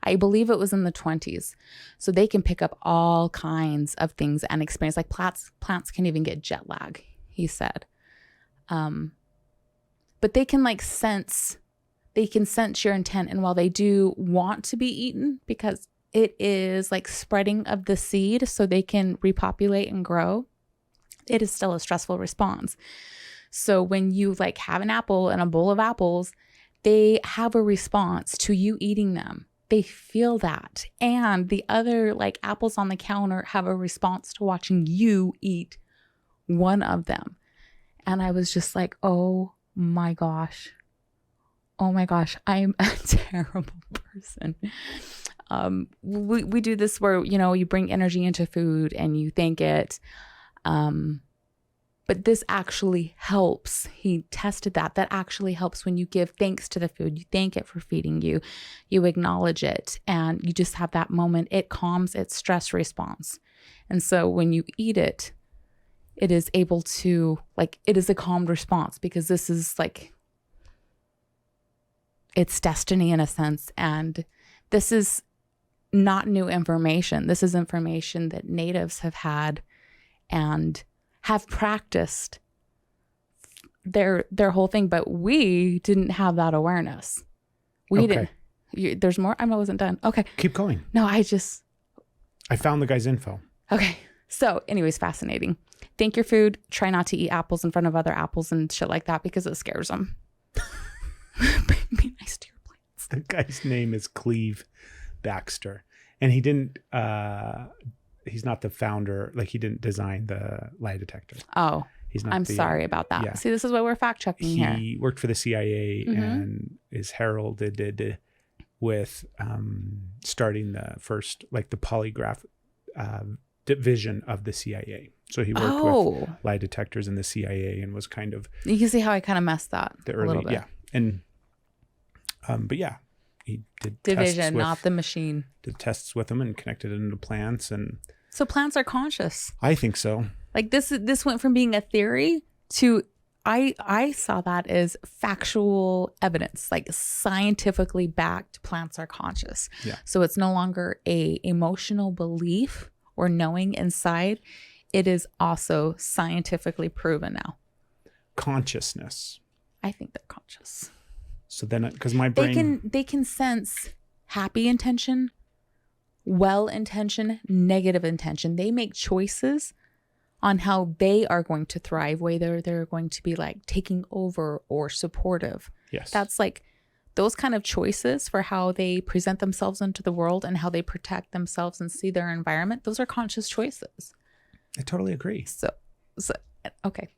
I believe it was in the 20s. So they can pick up all kinds of things and experience, like plants can even get jet lag, he said. But they can like sense your intent. And while they do want to be eaten, because it is like spreading of the seed so they can repopulate and grow, it is still a stressful response. So when you like have an apple and a bowl of apples, they have a response to you eating them. they feel that. And the other like apples on the counter have a response to watching you eat one of them. And I was just like, oh my gosh, I'm a terrible person. We do this where, you know, you bring energy into food and you thank it. But this actually helps. He tested that. That actually helps when you give thanks to the food. You thank it for feeding you. You acknowledge it. And you just have that moment. It calms its stress response. And so when you eat it, it is able to, like, it is a calmed response because this is like, it's destiny in a sense. And this is not new information. This is information that natives have had and have practiced their whole thing, but we didn't have that awareness. We didn't. There's more. I wasn't done. Okay. Keep going. No, I found the guy's info. Okay. So anyways, fascinating. Thank your food. Try not to eat apples in front of other apples and shit like that because it scares them. Be nice to your plants. The guy's name is Cleve Baxter. And he didn't, he's not the founder, like he didn't design the lie detector. Oh, he's not. I'm sorry about that. Yeah. See, this is why we're fact checking here. He worked for the CIA and is heralded with starting the first, like the polygraph division of the CIA. So he worked with lie detectors in the CIA and was kind of. You can see how I kind of messed that the early, a little bit. Yeah. And, but yeah. He did division, not the machine. Did tests with them and connected it into plants, and so plants are conscious. I think so. Like this went from being a theory to I saw that as factual evidence, like scientifically backed. Plants are conscious. Yeah. So it's no longer a emotional belief or knowing inside. It is also scientifically proven now. Consciousness. I think they're conscious. So then, because my brain... They can sense happy intention, well intention, negative intention. They make choices on how they are going to thrive, whether they're going to be like taking over or supportive. Yes. That's like those kind of choices for how they present themselves into the world and how they protect themselves and see their environment. Those are conscious choices. I totally agree. So okay.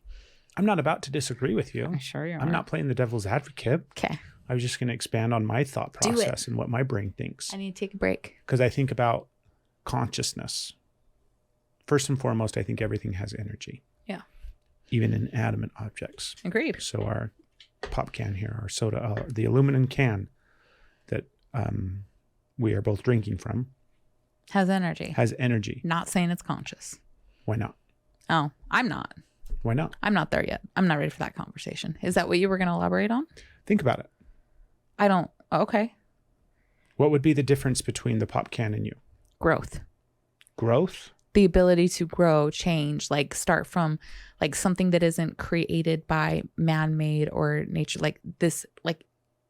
I'm not about to disagree with you. I'm sure you are. I'm not playing the devil's advocate. Okay. I was just going to expand on my thought process and what my brain thinks. I need to take a break. Because I think about consciousness. First and foremost, I think everything has energy. Yeah. Even inanimate objects. Agreed. So our pop can here, our soda, the aluminum can that we are both drinking from. Has energy. Has energy. Not saying it's conscious. Why not? Oh, I'm not. Why not? I'm not there yet. I'm not ready for that conversation. Is that what you were going to elaborate on? Think about it. I don't. Okay. What would be the difference between the pop can and you? Growth. Growth? The ability to grow, change, like start from like something that isn't created by man-made or nature, like this, like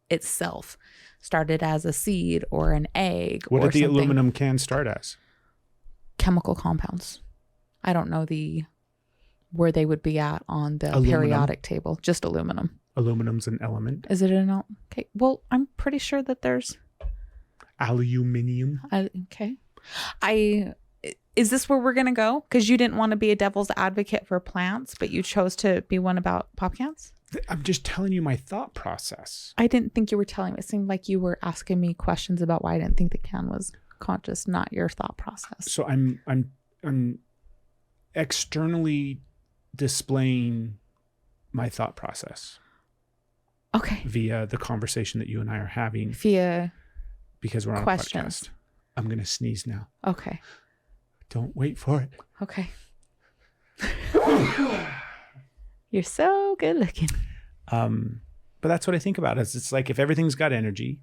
itself started as a seed or an egg. What or did the something. aluminum can start as? Chemical compounds. I don't know where they would be at on the Aluminum. periodic table. Just aluminum. Aluminum's an element. Is it an element? Okay. Well, I'm pretty sure that there's aluminium. Okay. Is this where we're gonna go? Because you didn't want to be a devil's advocate for plants, but you chose to be one about pop cans? I'm just telling you my thought process. I didn't think you were telling me. It seemed like you were asking me questions about why I didn't think the can was conscious, not your thought process. So I'm externally displaying my thought process. Okay. Via the conversation that you and I are having. Via because we're on questions. a podcast. I'm going to sneeze now. Okay. Don't wait for it. Okay. You're so good looking. But that's what I think about is it's like if everything's got energy,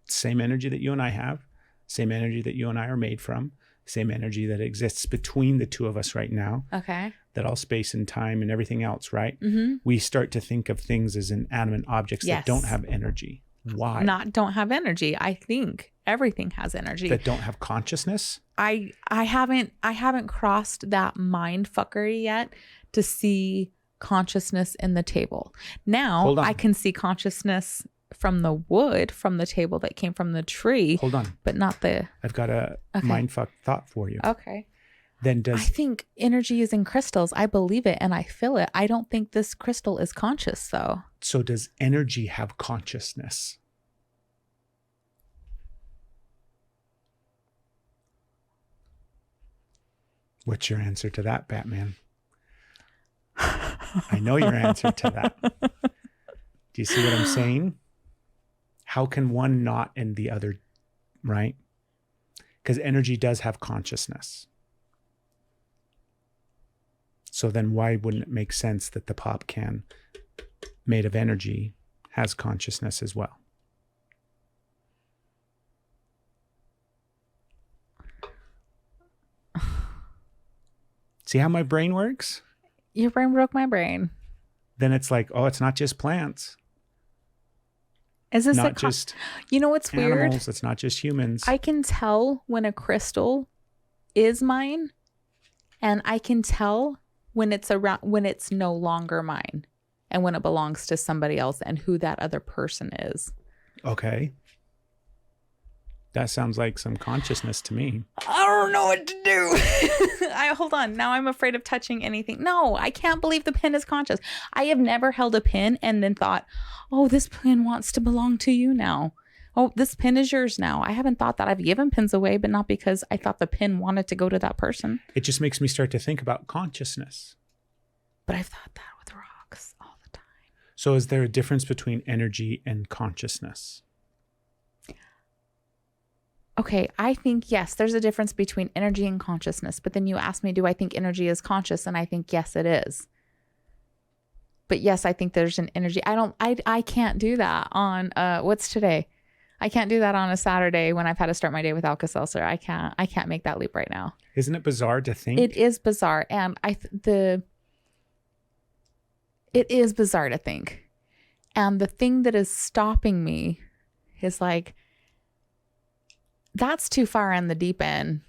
same energy that you and I have, same energy that you and I are made from, same energy that exists between the two of us right now. Okay. That all space and time and everything else, right? Mm-hmm. We start to think of things as inanimate objects that don't have energy. Why? Don't have energy. I think everything has energy. That don't have consciousness? I haven't crossed that mind fuckery yet to see consciousness in the table. Now I can see consciousness from the wood from the table that came from the tree. Hold on. But not the... I've got a mindfuck thought for you. Okay. Then I think energy is in crystals. I believe it and I feel it. I don't think this crystal is conscious though. So does energy have consciousness? What's your answer to that, Batman? I know your answer to that. Do you see what I'm saying? How can one not and the other, right? Because energy does have consciousness. So then why wouldn't it make sense that the pop can made of energy has consciousness as well? See how my brain works? Your brain broke my brain. Then it's like, oh, it's not just plants. Is this not just you know what's animals, weird? It's not just humans. I can tell when a crystal is mine, and I can tell when it's around, when it's no longer mine, and when it belongs to somebody else, and who that other person is. Okay. That sounds like some consciousness to me. I don't know what to do. Hold on. Now I'm afraid of touching anything. No, I can't believe the pen is conscious. I have never held a pen and then thought, oh, this pen wants to belong to you now. Oh, this pen is yours now. I haven't thought that. I've given pens away, but not because I thought the pen wanted to go to that person. It just makes me start to think about consciousness. But I've thought that with rocks all the time. So is there a difference between energy and consciousness? Okay, I think, yes, there's a difference between energy and consciousness. But then you ask me, do I think energy is conscious? And I think, yes, it is. But yes, I think there's an energy. I can't do that on, what's today? I can't do that on a Saturday when I've had to start my day with Alka-Seltzer. I can't make that leap right now. Isn't it bizarre to think? It is bizarre. And it is bizarre to think. And the thing that is stopping me is like, that's too far in the deep end.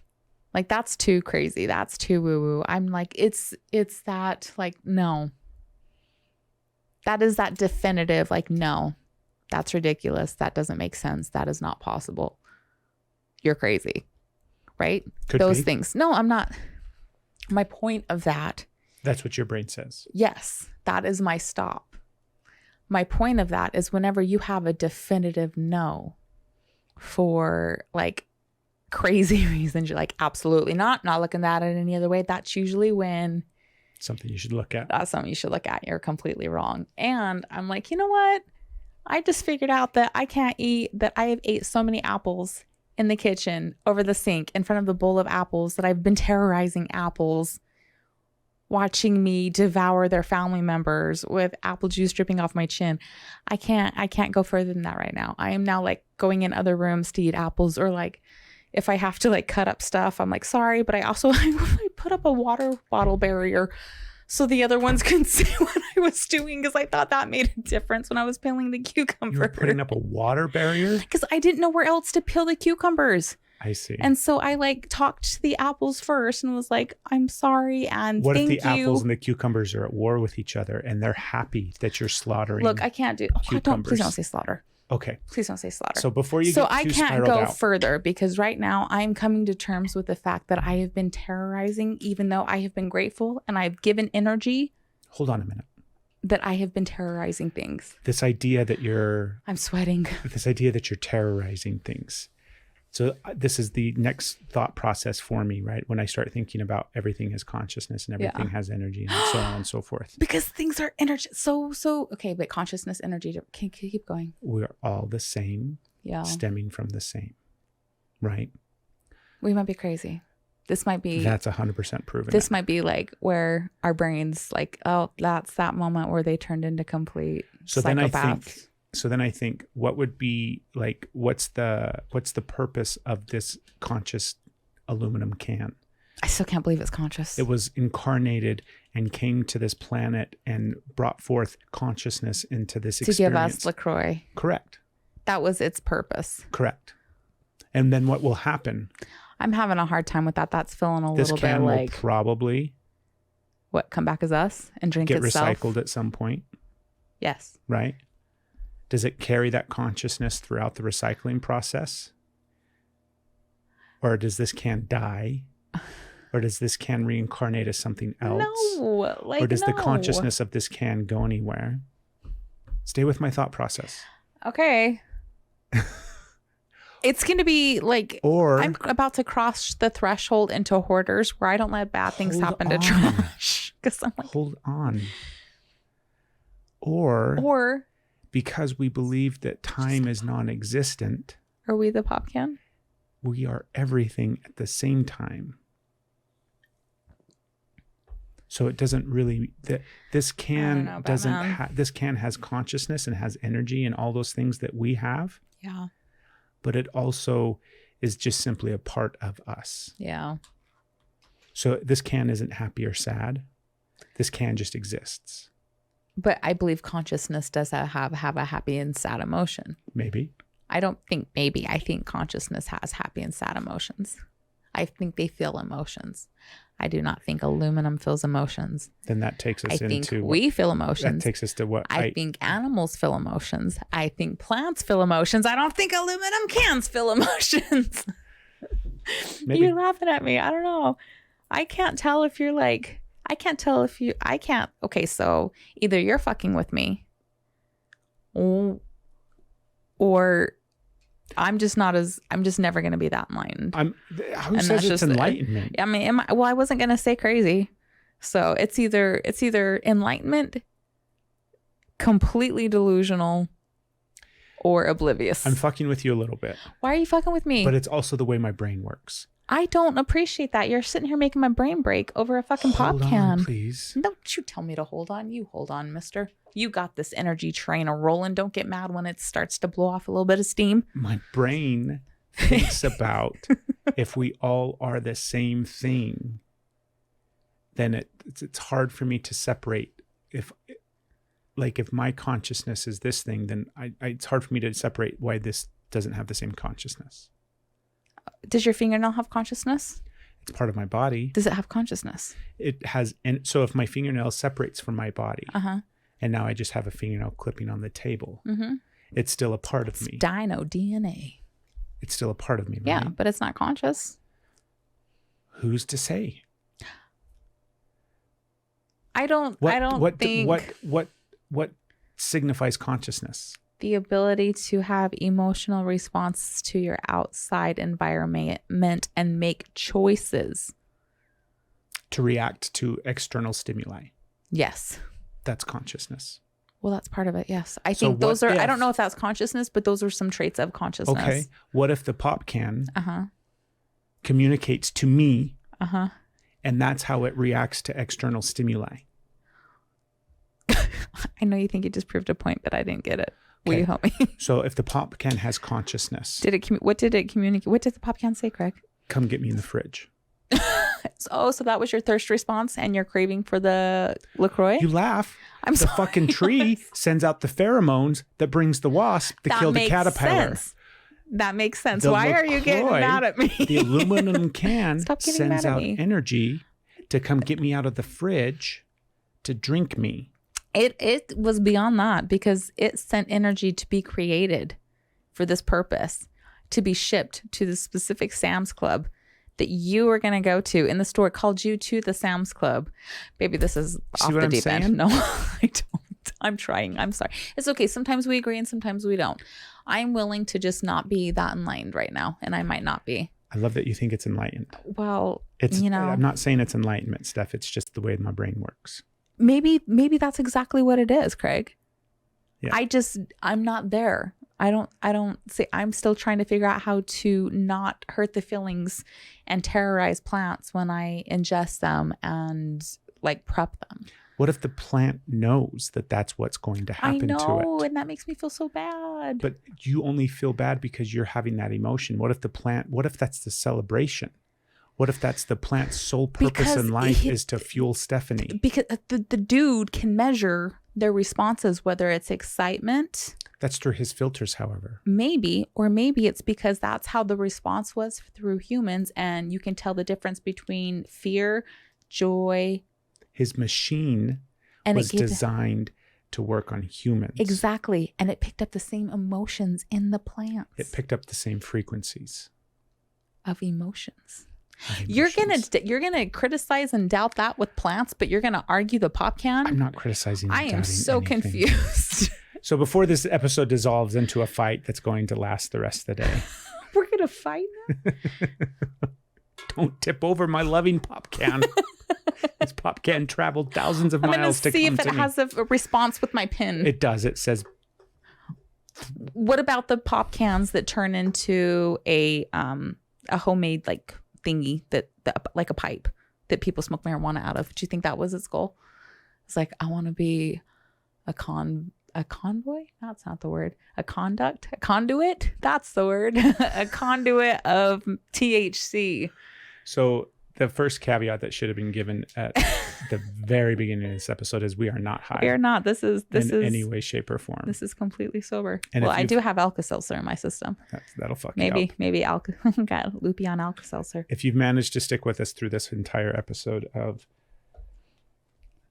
Like, that's too crazy. That's too woo-woo. I'm like, it's that, like, no. That is that definitive, like, no, that's ridiculous. That doesn't make sense. That is not possible. You're crazy. Right? Could Those be. things. No, I'm not. My point of that. That's what your brain says. Yes, that is my stop. My point of that is whenever you have a definitive no for like crazy reasons, you're like, absolutely not looking at it any other way. That's usually when something you should look at. That's something you should look at. You're completely wrong. And I'm like, you know what? I just figured out that I can't eat, that I have ate so many apples in the kitchen over the sink in front of the bowl of apples that I've been terrorizing apples, watching me devour their family members with apple juice dripping off my chin. I can't go further than that right now. I am now like going in other rooms to eat apples, or like if I have to like cut up stuff, I'm like, sorry, but I also I put up a water bottle barrier so the other ones couldn't see what I was doing, because I thought that made a difference when I was peeling the cucumber. You were putting up a water barrier? Because I didn't know where else to peel the cucumbers. I see. And so I like talked to the apples first and was like, I'm sorry and what thank you. What if the apples and the cucumbers are at war with each other and they're happy that you're slaughtering? Look, I can't do. Please don't say slaughter. Okay. Please don't say slaughter. So before you so get too I can't spiraled go out, further, because right now I'm coming to terms with the fact that I have been terrorizing, even though I have been grateful and I've given energy. Hold on a minute. That I have been terrorizing things. This idea that you're... I'm sweating. This idea that you're terrorizing things. So this is the next thought process for me, right? When I start thinking about everything has consciousness and everything has energy and so on and so forth. Because things are energy. So, okay, but consciousness, energy, can you keep going? We're all the same, stemming from the same, right? We might be crazy. This might be... That's 100% proven. This might be like where our brains like, oh, that's that moment where they turned into complete psychopaths. Then I think what would be like, what's the purpose of this conscious aluminum can? I still can't believe it's conscious. It was incarnated and came to this planet and brought forth consciousness into this experience. To give us LaCroix. Correct. That was its purpose. Correct. And then what will happen? I'm having a hard time with that. That's feeling a little bit like... This can will probably... What, come back as us and drink get itself? Recycled at some point. Yes. Right? Does it carry that consciousness throughout the recycling process? Or does this can die? Or does this can reincarnate as something else? No, or does the consciousness of this can go anywhere? Stay with my thought process. Okay. It's going to be like, Or I'm about to cross the threshold into hoarders where I don't let bad things happen to trash. Because I'm like, hold on. Or because we believe that time is non-existent. Are we the pop can? We are everything at the same time. So it doesn't really, this can doesn't, this can has consciousness and has energy and all those things that we have. Yeah. But it also is just simply a part of us. Yeah. So this can isn't happy or sad. This can just exists. But I believe consciousness does have a happy and sad emotion. Maybe. I don't think maybe. I think consciousness has happy and sad emotions. I think they feel emotions. I do not think aluminum feels emotions. Then that takes us into... I think we feel emotions. That takes us to what? I think animals feel emotions. I think plants feel emotions. I don't think aluminum cans feel emotions. Maybe. You're laughing at me. I don't know. I can't tell if you're like... Okay, so either you're fucking with me or I'm just never going to be that enlightened. Who says it's enlightenment? I mean, I wasn't going to say crazy. So it's either enlightenment, completely delusional, or oblivious. I'm fucking with you a little bit. Why are you fucking with me? But it's also the way my brain works. I don't appreciate that. You're sitting here making my brain break over a fucking pop can. Hold on, please. Don't you tell me to hold on. You hold on, mister. You got this energy train a rolling. Don't get mad when it starts to blow off a little bit of steam. My brain thinks about if we all are the same thing, then it's hard for me to separate. If my consciousness is this thing, then it's hard for me to separate why this doesn't have the same consciousness. Does your fingernail have consciousness? It's part of my body. Does it have consciousness? It has. And so if my fingernail separates from my body, and now I just have a fingernail clipping on the table, it's still a part of me. Dino DNA. It's still a part of me, right? Yeah, but it's not conscious. Who's to say? I don't think what signifies consciousness? The ability to have emotional responses to your outside environment and make choices. To react to external stimuli. Yes. That's consciousness. Well, that's part of it. Yes. I think those are, I don't know if that's consciousness, but those are some traits of consciousness. Okay. What if the pop can communicates to me and that's how it reacts to external stimuli? I know you think you just proved a point, but I didn't get it. Will you help me? So if the pop can has consciousness. What did it communicate? What did the pop can say, Craig? Come get me in the fridge. So that was your thirst response and your craving for the LaCroix? You laugh. I'm sorry. The fucking tree sends out the pheromones that brings the wasp to kill the caterpillar. That makes sense. Why are you getting mad at me? The aluminum can sends out energy to come get me out of the fridge to drink me. It was beyond that because it sent energy to be created for this purpose, to be shipped to the specific Sam's Club that you were going to go to in the store. It called you to the Sam's Club. Baby, this is off the deep end. No, I don't. I'm trying. I'm sorry. It's okay. Sometimes we agree and sometimes we don't. I'm willing to just not be that enlightened right now, and I might not be. I love that you think it's enlightened. Well, I'm not saying it's enlightenment stuff. It's just the way my brain works. Maybe that's exactly what it is, Craig. Yeah. I'm not there. I don't say, I'm still trying to figure out how to not hurt the feelings and terrorize plants when I ingest them and like prep them. What if the plant knows that that's what's going to happen to it? I know, and that makes me feel so bad. But you only feel bad because you're having that emotion. What if that's the celebration? What if that's the plant's sole purpose in life is to fuel Stephanie? Because the dude can measure their responses, whether it's excitement. That's through his filters, however. Maybe it's because that's how the response was through humans. And you can tell the difference between fear, joy. His machine was designed to work on humans. Exactly. And it picked up the same emotions in the plants. It picked up the same frequencies of emotions. of You're emotions. gonna criticize and doubt that with plants, but you're gonna argue the pop can. I'm not criticizing. I am doubting so anything. confused. So before this episode dissolves into a fight that's going to last the rest of the day, We're gonna fight now. don't tip over my loving pop can. This pop can traveled thousands of I'm gonna miles to see come if it to me. has a response with my pin. It does. It says What about the pop cans that turn into a homemade like thingy that like a pipe that people smoke marijuana out of? Do you think that was its goal? It's like, I want to be a convoy? That's not the word. A conduit? That's the word. A conduit of THC. so. The first caveat that should have been given at the very beginning of this episode is we are not high. We are not. This is in any way, shape, or form. This is completely sober. And Well, if I you've- do have Alka-Seltzer in my system. That'll fuck you up. Maybe got loopy on Alka-Seltzer. If you've managed to stick with us through this entire episode of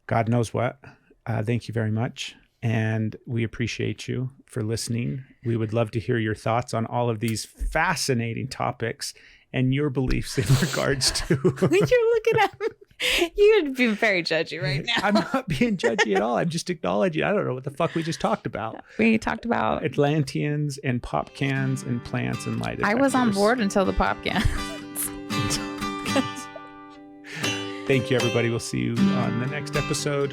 God knows what, thank you very much. And we appreciate you for listening. We would love to hear your thoughts on all of these fascinating topics and your beliefs in regards to... When you're looking at me, you'd be very judgy right now. I'm not being judgy at all. I'm just acknowledging. I don't know what the fuck we just talked about. We talked about... Atlanteans and pop cans and plants and light I was on detectors. board until the pop can. Thank you, everybody. We'll see you on the next episode.